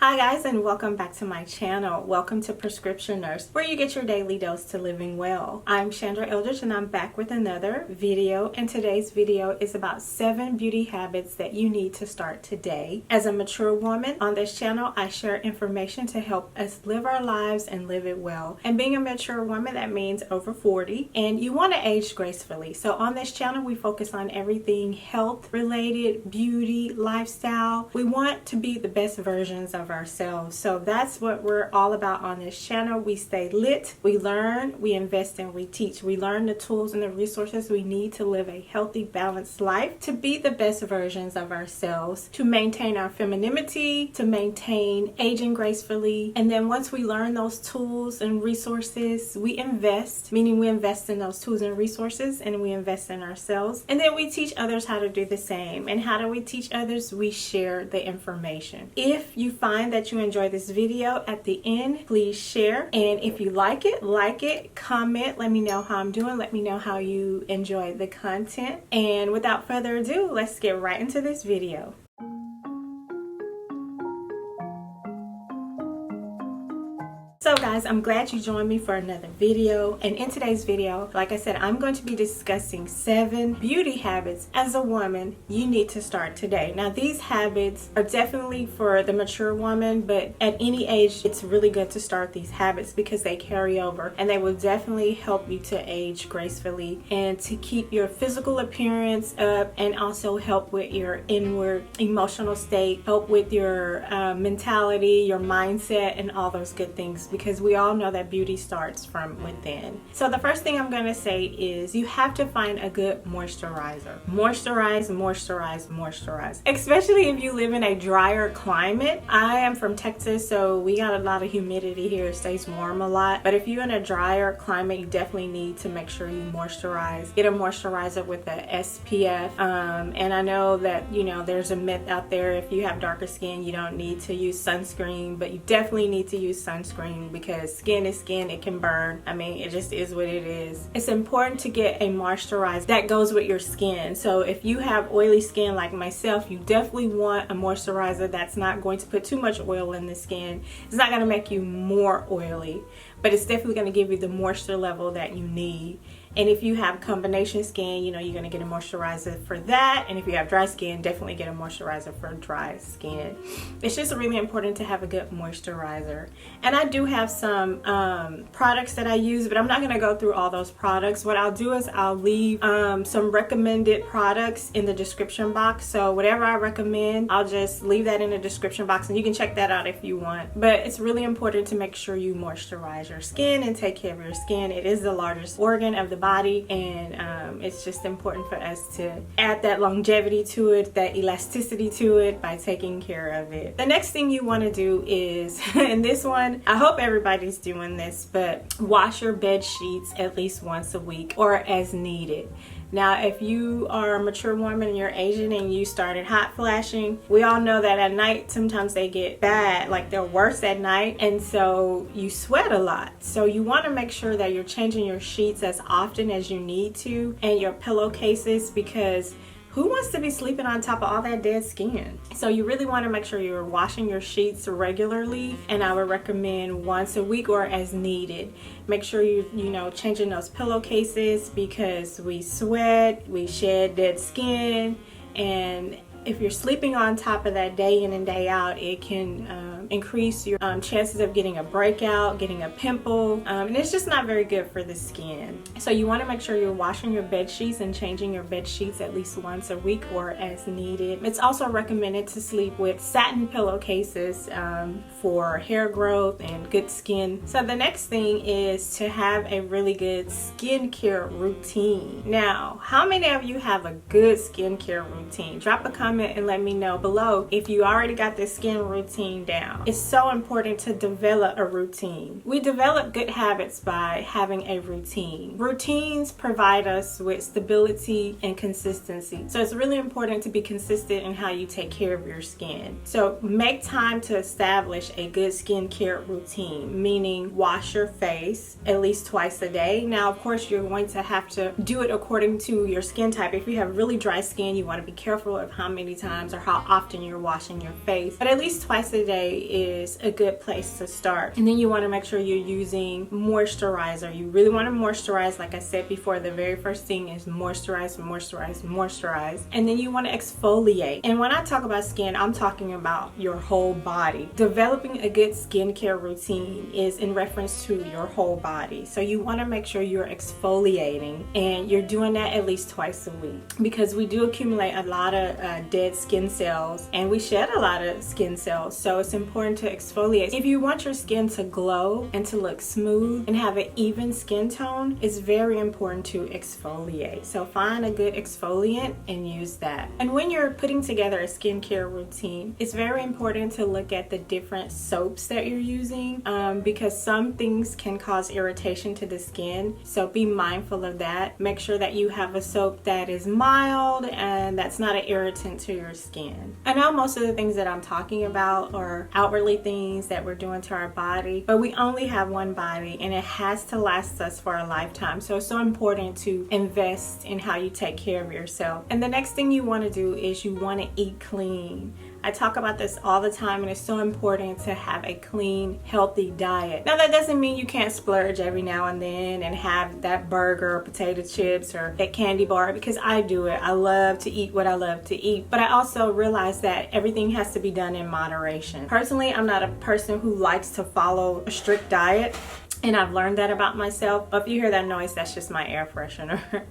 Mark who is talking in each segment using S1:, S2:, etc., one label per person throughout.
S1: Hi guys, and welcome back to my channel. Welcome to Prescription Nurse, where you get your daily dose to living well. I'm Shandra Eldridge and I'm back with another video, and today's video is about 7 beauty habits that you need to start today. As a mature woman on this channel, I share information to help us live our lives and live it well. And being a mature woman, that means over 40, and you want to age gracefully. So on this channel, we focus on everything health related, beauty, lifestyle. We want to be the best versions of ourselves. So that's what we're all about on this channel. We stay lit, we learn, we invest, and we teach. We learn the tools and the resources we need to live a healthy, balanced life, to be the best versions of ourselves, to maintain our femininity, to maintain aging gracefully. And then once we learn those tools and resources, we invest, meaning we invest in those tools and resources, and we invest in ourselves. And then we teach others how to do the same. And how do we teach others? We share the information. If you find that you enjoy this video, at the end, please share. And if you like it, comment, let me know how I'm doing, let me know how you enjoy the content. And without further ado, let's get right into this video. So guys, I'm glad you joined me for another video, and in today's video, like I said, I'm going to be discussing 7 beauty habits as a woman you need to start today. Now these habits are definitely for the mature woman, but at any age it's really good to start these habits because they carry over and they will definitely help you to age gracefully and to keep your physical appearance up, and also help with your inward emotional state, help with your mentality, your mindset, and all those good things, because we all know that beauty starts from within. So the first thing I'm going to say is you have to find a good moisturizer. Moisturize, moisturize, moisturize. Especially if you live in a drier climate. I am from Texas, so we got a lot of humidity here. It stays warm a lot. But if you're in a drier climate, you definitely need to make sure you moisturize. Get a moisturizer with a SPF. And I know that, you know, there's a myth out there, if you have darker skin, you don't need to use sunscreen, but you definitely need to use sunscreen, because skin is skin, it can burn. I mean, it just is what it is. It's important to get a moisturizer that goes with your skin. So if you have oily skin like myself, you definitely want a moisturizer that's not going to put too much oil in the skin. It's not going to make you more oily, but it's definitely going to give you the moisture level that you need. And if you have combination skin, you know, you're going to get a moisturizer for that. And if you have dry skin, definitely get a moisturizer for dry skin. It's just really important to have a good moisturizer. And I do have some products that I use, but I'm not going to go through all those products. What I'll do is I'll leave some recommended products in the description box. So whatever I recommend, I'll just leave that in the description box, and you can check that out if you want. But it's really important to make sure you moisturize your skin and take care of your skin. It is the largest organ of the body, and it's just important for us to add that longevity to it, that elasticity to it, by taking care of it. The next thing you want to do is, and this one, I hope everybody's doing this, but wash your bed sheets at least once a week or as needed. Now, if you are a mature woman and you're Asian and you started hot flashing, we all know that at night sometimes they get bad, like they're worse at night, and so you sweat a lot. So you want to make sure that you're changing your sheets as often as you need to, and your pillowcases, because who wants to be sleeping on top of all that dead skin? So you really want to make sure you're washing your sheets regularly, and I would recommend once a week or as needed. Make sure you know, changing those pillowcases, because we sweat, we shed dead skin, and if you're sleeping on top of that day in and day out, it can increase your chances of getting a breakout, getting a pimple, and it's just not very good for the skin. So you want to make sure you're washing your bed sheets and changing your bed sheets at least once a week or as needed. It's also recommended to sleep with satin pillowcases for hair growth and good skin. So the next thing is to have a really good skincare routine. Now, how many of you have a good skincare routine? Drop a comment and let me know below if you already got this skin routine down. It's so important to develop a routine. We develop good habits by having a routine. Routines provide us with stability and consistency. So it's really important to be consistent in how you take care of your skin. So make time to establish a good skincare routine, meaning wash your face at least twice a day. Now, of course, you're going to have to do it according to your skin type. If you have really dry skin, you want to be careful of how many times or how often you're washing your face. But at least twice a day is a good place to start. And then you want to make sure you're using moisturizer. You really want to moisturize. Like I said before, the very first thing is moisturize, moisturize, moisturize. And then you want to exfoliate. And when I talk about skin, I'm talking about your whole body. Developing a good skincare routine is in reference to your whole body. So you want to make sure you're exfoliating, and you're doing that at least twice a week, because we do accumulate a lot of dead skin cells, and we shed a lot of skin cells. So it's important to exfoliate. If you want your skin to glow and to look smooth and have an even skin tone, it's very important to exfoliate. So find a good exfoliant and use that. And when you're putting together a skincare routine, it's very important to look at the different soaps that you're using, because some things can cause irritation to the skin. So be mindful of that. Make sure that you have a soap that is mild and that's not an irritant to your skin. I know most of the things that I'm talking about are outwardly things that we're doing to our body, but we only have one body and it has to last us for a lifetime. So it's so important to invest in how you take care of yourself. And the next thing you want to do is you want to eat clean. I talk about this all the time, and it's so important to have a clean, healthy diet. Now, that doesn't mean you can't splurge every now and then and have that burger or potato chips or that candy bar, because I do it. I love to eat what I love to eat, but I also realize that everything has to be done in moderation. Personally, I'm not a person who likes to follow a strict diet, and I've learned that about myself. If you hear that noise, that's just my air freshener.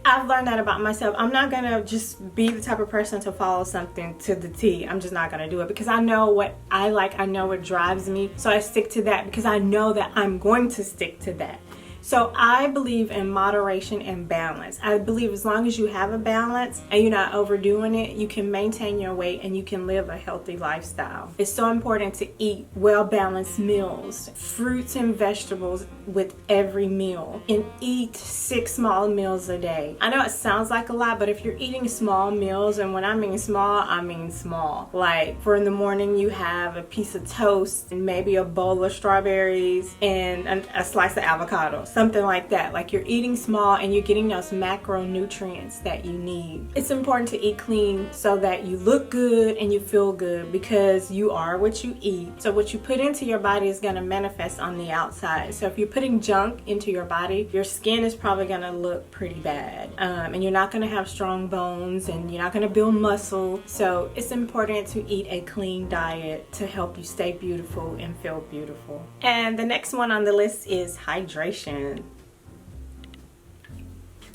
S1: I've learned that about myself. I'm not gonna just be the type of person to follow something to the T. I'm just not gonna do it, because I know what I like, I know what drives me, so I stick to that because I know that I'm going to stick to that. So I believe in moderation and balance. I believe as long as you have a balance and you're not overdoing it, you can maintain your weight and you can live a healthy lifestyle. It's so important to eat well-balanced meals, fruits and vegetables with every meal, and eat 6 small meals a day. I know it sounds like a lot, but if you're eating small meals, and when I mean small, I mean small. Like for in the morning, you have a piece of toast and maybe a bowl of strawberries and a slice of avocado. Something like that. Like you're eating small and you're getting those macronutrients that you need. It's important to eat clean so that you look good and you feel good, because you are what you eat. So what you put into your body is going to manifest on the outside. So if you're putting junk into your body, your skin is probably going to look pretty bad, and you're not going to have strong bones and you're not going to build muscle. So it's important to eat a clean diet to help you stay beautiful and feel beautiful. And the next one on the list is hydration.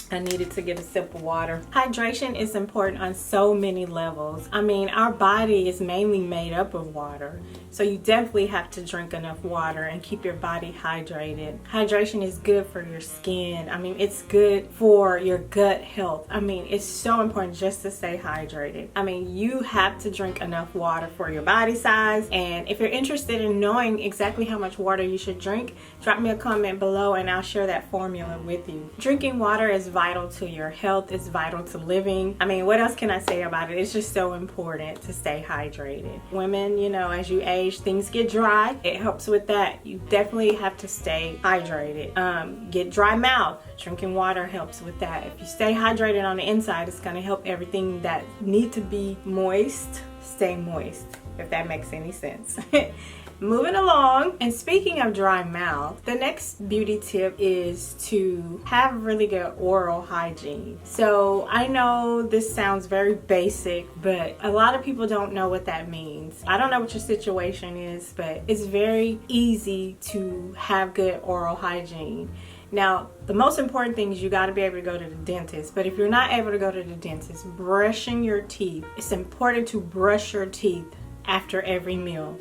S1: I needed to get a sip of water. Hydration is important on so many levels. I mean, our body is mainly made up of water, so you definitely have to drink enough water and keep your body hydrated. Hydration is good for your skin. I mean, it's good for your gut health. I mean, it's so important just to stay hydrated. I mean, you have to drink enough water for your body size, and if you're interested in knowing exactly how much water you should drink, drop me a comment below and I'll share that formula with you. Drinking water is vital to your health. It's vital to living. I mean, what else can I say about it? It's just so important to stay hydrated. Women, you know, as you age, things get dry. It helps with that. You definitely have to stay hydrated. Get dry mouth. Drinking water helps with that. If you stay hydrated on the inside, it's going to help everything that need to be moist stay moist, if that makes any sense. Moving along, and speaking of dry mouth, the next beauty tip is to have really good oral hygiene. So I know this sounds very basic, but a lot of people don't know what that means. I don't know what your situation is, but it's very easy to have good oral hygiene. Now, the most important thing is you got to be able to go to the dentist. But if you're not able to go to the dentist, brushing your teeth. It's important to brush your teeth after every meal.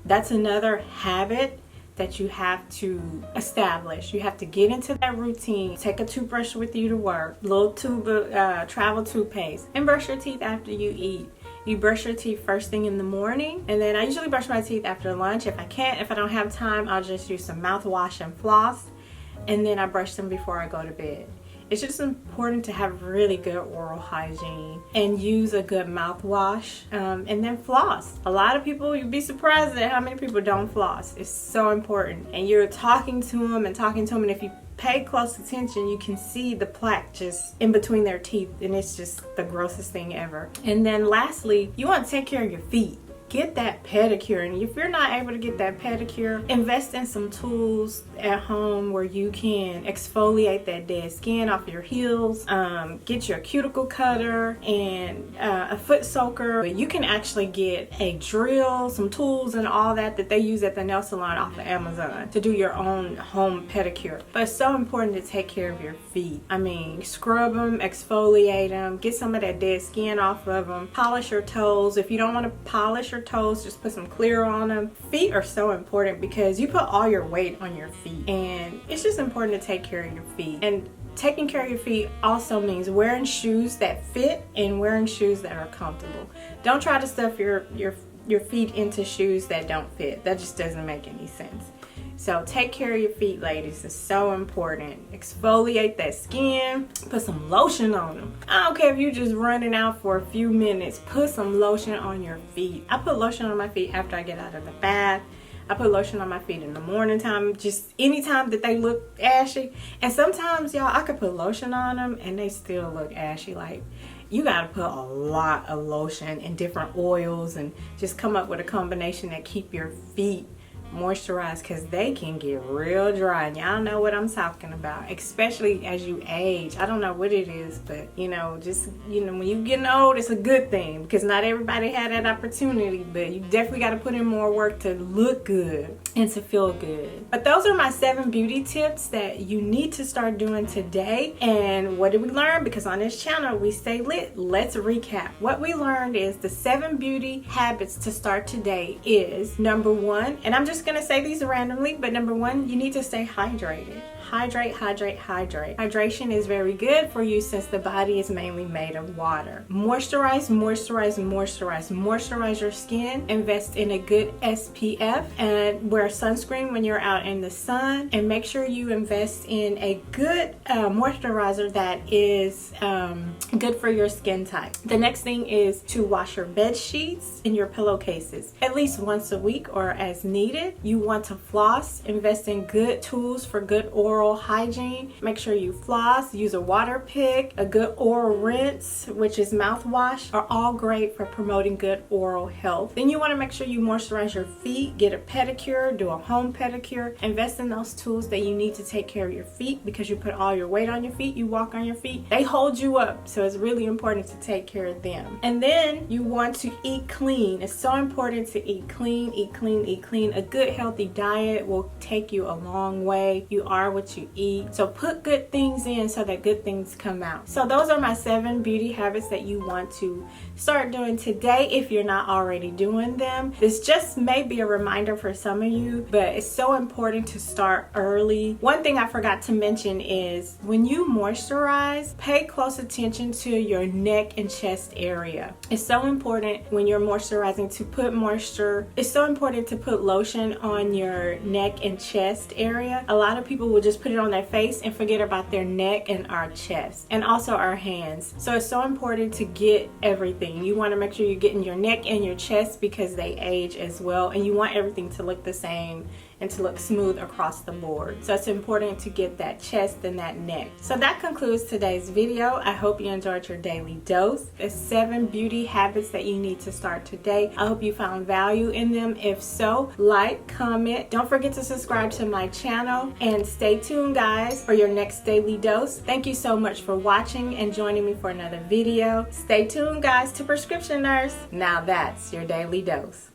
S1: That's another habit that you have to establish. You have to get into that routine. Take a toothbrush with you to work, little tube of travel toothpaste, and brush your teeth after you eat. You brush your teeth first thing in the morning, and then I usually brush my teeth after lunch. If I don't have time, I'll just use some mouthwash and floss, and then I brush them before I go to bed. It's just important to have really good oral hygiene and use a good mouthwash, and then floss. A lot of people, you'd be surprised at how many people don't floss. It's so important. And you're talking to them, and if you pay close attention, you can see the plaque just in between their teeth, and it's just the grossest thing ever. And then lastly, you want to take care of your feet. get that pedicure. And if you're not able to get that pedicure, invest in some tools at home where you can exfoliate that dead skin off your heels. Get your cuticle cutter and a foot soaker. You can actually get a drill, some tools and all that they use at the nail salon off of Amazon to do your own home pedicure. But it's so important to take care of your feet. I mean, scrub them, exfoliate them, get some of that dead skin off of them, polish your toes. If you don't want to polish your toes, just put some clear on them. Feet are so important because you put all your weight on your feet, and it's just important to take care of your feet. And taking care of your feet also means wearing shoes that fit and wearing shoes that are comfortable. Don't try to stuff your feet into shoes that don't fit. That just doesn't make any sense. So take care of your feet, ladies. It's so important. Exfoliate that skin. Put some lotion on them. I don't care if you're just running out for a few minutes. Put some lotion on your feet. I put lotion on my feet after I get out of the bath. I put lotion on my feet in the morning time, just anytime that they look ashy. And sometimes, y'all, I could put lotion on them and they still look ashy. Like, you gotta put a lot of lotion and different oils and just come up with a combination that keep your feet moisturized, because they can get real dry, and y'all know what I'm talking about, especially as you age. I don't know what it is, but just when you getting old, it's a good thing, because not everybody had that opportunity, but you definitely got to put in more work to look good and to feel good. But those are my 7 beauty tips that you need to start doing today. And what did we learn? Because on this channel we stay lit. Let's recap. What we learned is the 7 beauty habits to start today is, number 1, and I'm just gonna say these randomly, but number 1, you need to stay hydrated. Hydrate, hydrate, hydrate. Hydration is very good for you since the body is mainly made of water. Moisturize, moisturize, moisturize. Moisturize your skin. Invest in a good SPF and wear sunscreen when you're out in the sun. And make sure you invest in a good moisturizer that is good for your skin type. The next thing is to wash your bed sheets and your pillowcases at least once a week or as needed. You want to floss. Invest in good tools for good oral hygiene. Make sure you floss, use a water pick, a good oral rinse, which is mouthwash, are all great for promoting good oral health. Then you want to make sure you moisturize your feet, get a pedicure, do a home pedicure. Invest in those tools that you need to take care of your feet, because you put all your weight on your feet, you walk on your feet, they hold you up, so it's really important to take care of them. And then you want to eat clean. It's so important to eat clean, eat clean, eat clean. A good healthy diet will take you a long way. You are what you eat. So put good things in so that good things come out. So those are my 7 beauty habits that you want to start doing today if you're not already doing them. This just may be a reminder for some of you, but it's so important to start early. One thing I forgot to mention is when you moisturize, pay close attention to your neck and chest area. It's so important when you're moisturizing to put moisture. It's so important to put lotion on your neck and chest area. A lot of people will just put it on their face and forget about their neck and our chest, and also our hands. So it's so important to get everything. You want to make sure you're getting your neck and your chest because they age as well, and you want everything to look the same and to look smooth across the board. So it's important to get that chest and that neck. So that concludes today's video. I hope you enjoyed your daily dose. The 7 beauty habits that you need to start today. I hope you found value in them. If so, like, comment. Don't forget to subscribe to my channel, and stay tuned, guys, for your next daily dose. Thank you so much for watching and joining me for another video. Stay tuned, guys, to Prescription Nurse. Now that's your daily dose.